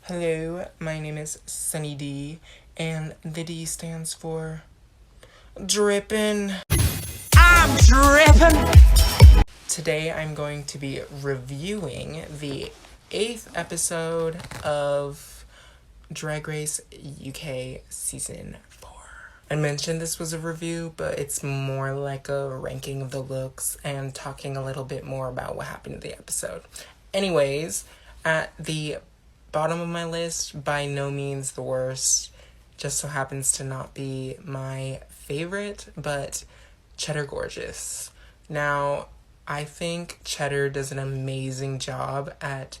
Hello, my name is SonnyD, and the D stands for Drippin'. I'm drippin'! Today I'm going to be reviewing the 8th episode of Drag Race UK Season 4. I mentioned this was a review, but it's more like a ranking of the looks and talking a little bit more about what happened in the episode. Anyways, at the bottom of my list, by no means the worst, just so happens to not be my favorite, but Cheddar Gorgeous. Now, I think Cheddar does an amazing job at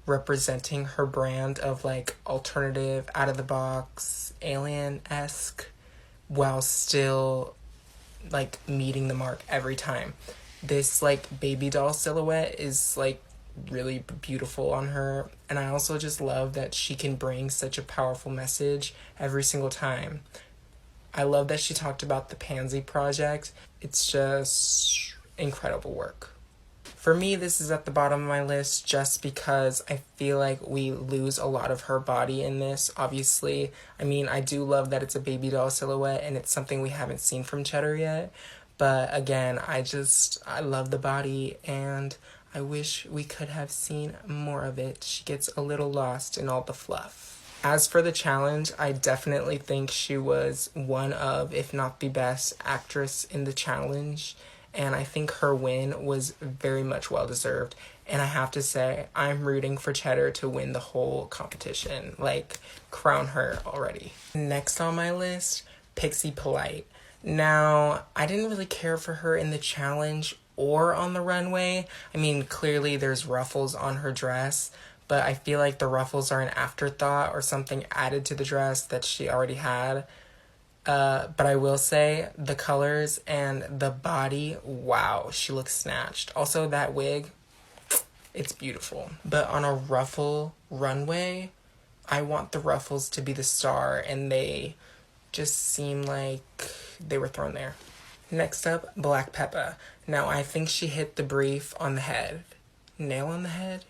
representing her brand of like alternative, out of the box, alien-esque, while still like meeting the mark every time. This like baby doll silhouette is like really beautiful on her, and I also just love that she can bring such a powerful message every single time. I love that she talked about the Pansy Project. It's just incredible work. For me, this is at the bottom of my list just because I feel like we lose a lot of her body in this, obviously. I mean, I do love that it's a baby doll silhouette and it's something we haven't seen from Cheddar yet. But again, I love the body and I wish we could have seen more of it. She gets a little lost in all the fluff. As for the challenge, I definitely think she was one of, if not the best, actress in the challenge. And I think her win was very much well-deserved. And I have to say, I'm rooting for Cheddar to win the whole competition. Like, crown her already. Next on my list, Pixie Polite. Now, I didn't really care for her in the challenge or on the runway. I mean, clearly there's ruffles on her dress, but I feel like the ruffles are an afterthought or something added to the dress that she already had. But I will say, the colors and the body, wow, she looks snatched. Also, that wig, it's beautiful. But on a ruffle runway, I want the ruffles to be the star, and they just seem like they were thrown there. Next up, Black Peppa. Now, I think she hit the brief on the head. Nail on the head?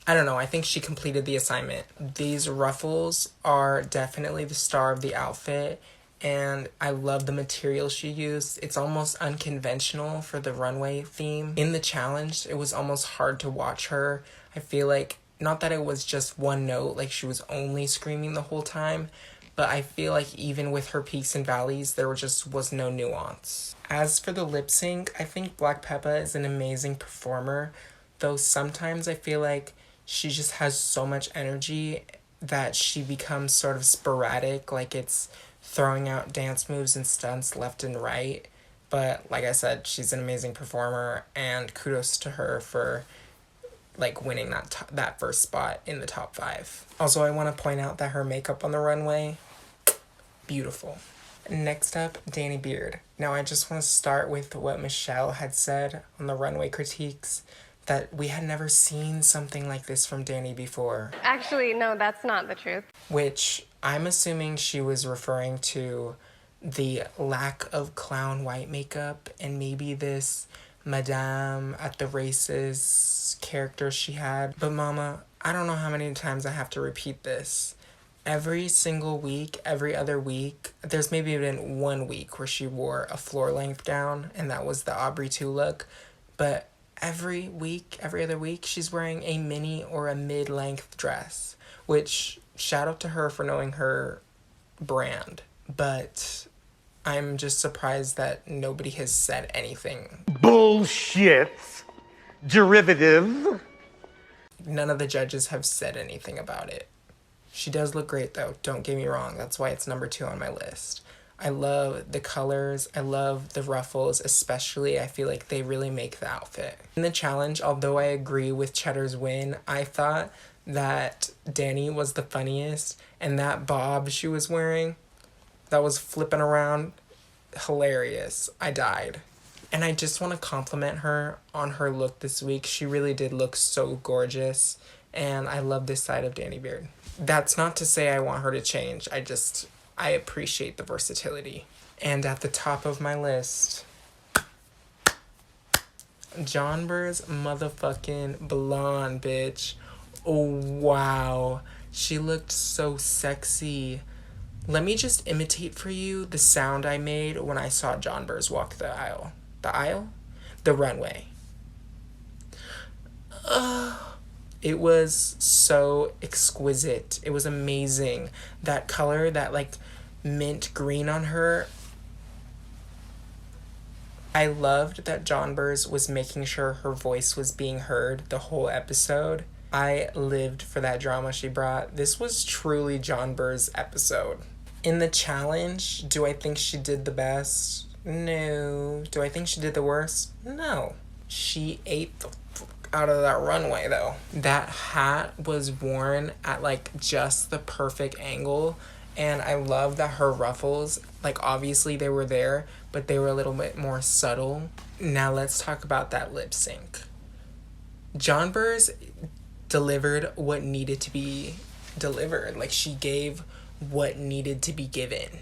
I don't know, I think she completed the assignment. These ruffles are definitely the star of the outfit, and I love the material she used. It's almost unconventional for the runway theme. In the challenge, it was almost hard to watch her. I feel like, not that it was just one note, like she was only screaming the whole time, but I feel like even with her peaks and valleys, there was no nuance. As for the lip sync, I think Black Peppa is an amazing performer, though sometimes I feel like she just has so much energy that she becomes sort of sporadic, like it's throwing out dance moves and stunts left and right. But like I said, she's an amazing performer, and kudos to her for like winning that first spot in the top 5. Also, I want to point out that her makeup on the runway, beautiful. Next up, Danny Beard. Now, I just want to start with what Michelle had said on the runway critiques, that we had never seen something like this from Danny before. Actually, no, that's not the truth. Which I'm assuming she was referring to the lack of clown white makeup and maybe this Madame at the Races character she had. But mama, I don't know how many times I have to repeat this. Every single week, every other week, there's maybe been one week where she wore a floor-length gown, and that was the Aubrey 2 look. But every week, every other week, she's wearing a mini or a mid-length dress, which, shout out to her for knowing her brand. But I'm just surprised that nobody has said anything. Bullshit. Derivative. None of the judges have said anything about it. She does look great though, don't get me wrong, that's why it's number 2 on my list. I love the colors, I love the ruffles, especially I feel like they really make the outfit. In the challenge, although I agree with Cheddar's win, I thought that Danny was the funniest, and that bob she was wearing, that was flipping around, hilarious. I died. And I just want to compliment her on her look this week. She really did look so gorgeous, and I love this side of Danny Beard. That's not to say I want her to change. I appreciate the versatility. And at the top of my list, Jonber's motherfucking blonde, bitch. Oh, wow. She looked so sexy. Let me just imitate for you the sound I made when I saw John Burrs walk the aisle. The aisle? The runway. It was so exquisite. It was amazing. That color, that like mint green on her. I loved that John Burrs was making sure her voice was being heard the whole episode. I lived for that drama she brought. This was truly John Burrs' episode. In the challenge, do I think she did the best? No. Do I think she did the worst? No. She ate the fuck out of that runway, though. That hat was worn at, like, just the perfect angle. And I love that her ruffles, like, obviously they were there, but they were a little bit more subtle. Now let's talk about that lip sync. John Burrs delivered what needed to be delivered. Like, she gave what needed to be given.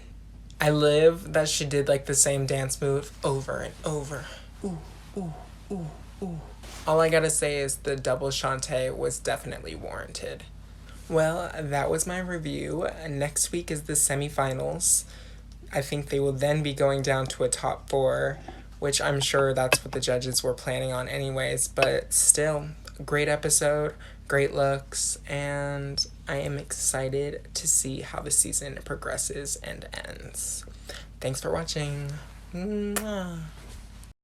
I love that she did, like, the same dance move over and over. Ooh, ooh, ooh, ooh. All I gotta say is the double Shantae was definitely warranted. Well, that was my review. Next week is the semifinals. I think they will then be going down to a top 4, which I'm sure that's what the judges were planning on anyways, but still, great episode, great looks, and I am excited to see how the season progresses and ends. Thanks for watching. Mwah.